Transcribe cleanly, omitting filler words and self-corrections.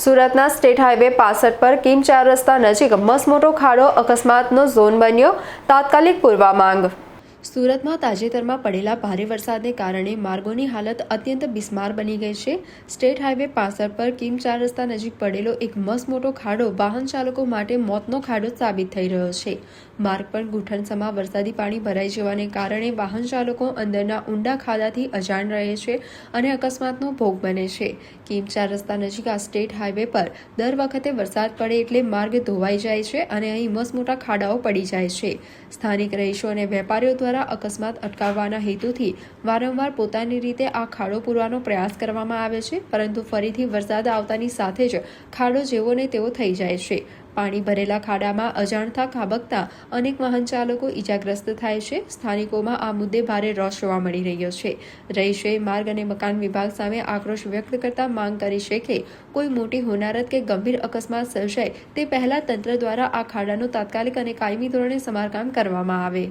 સુરતના state highway 65 પર Kim 4 રસ્તા નજીક મસમોટો ખાડો અકસ્માતનો ઝોન બન્યો, તાત્કાલિક પૂરવા માંગ। સુરતમાં તાજેતરમાં પડેલા ભારે વરસાદને કારણે માર્ગોની હાલત અત્યંત બિસ્માર બની ગઈ છે। સ્ટેટ હાઈવે 65 પર કિમ 4 રસ્તા નજીક પડેલો એક મસમોટો ખાડો વાહન ચાલકો માટે મોતનો ખાડો સાબિત થઈ રહ્યો છે। માર્ગ પર ઘૂંટણસમા વરસાદી પાણી ભરાઈ જવાને કારણે વાહન ચાલકો અંદરના ઊંડા ખાડાથી અજાણ રહે છે અને અકસ્માતનો ભોગ બને છે। કિમ 4 રસ્તા નજીક આ સ્ટેટ હાઈવે પર દર વખતે વરસાદ પડે એટલે માર્ગ ધોવાઈ જાય છે અને અહીં મસમોટા ખાડાઓ પડી જાય છે। સ્થાનિક રહીશો અને વેપારીઓ દ્વારા અકસ્માત અટકાવવાના હેતુથી વારંવાર પોતાની રીતે આ ખાડો પૂરવાનો પ્રયાસ કરવામાં આવે છે, પરંતુ ફરીથી વરસાદ આવતાની સાથે જ ખાડો જેવો ને તેવો થઈ જાય છે। પાણી ભરેલા ખાડામાં અજાણતા ખાબકતા અનેક વાહન ચાલકો ઈજાગ્રસ્ત થાય છે। સ્થાનિકોમાં આ મુદ્દે ભારે રોષ જોવા મળી રહ્યો છે। રહીશોએ માર્ગ અને મકાન વિભાગ સામે આક્રોશ વ્યક્ત કરતા માંગ કરી છે કે કોઈ મોટી હોનારત કે ગંભીર અકસ્માત સર્જાય તે પહેલા તંત્ર દ્વારા આ ખાડાનું તાત્કાલિક અને કાયમી ધોરણે સમારકામ કરવામાં આવે।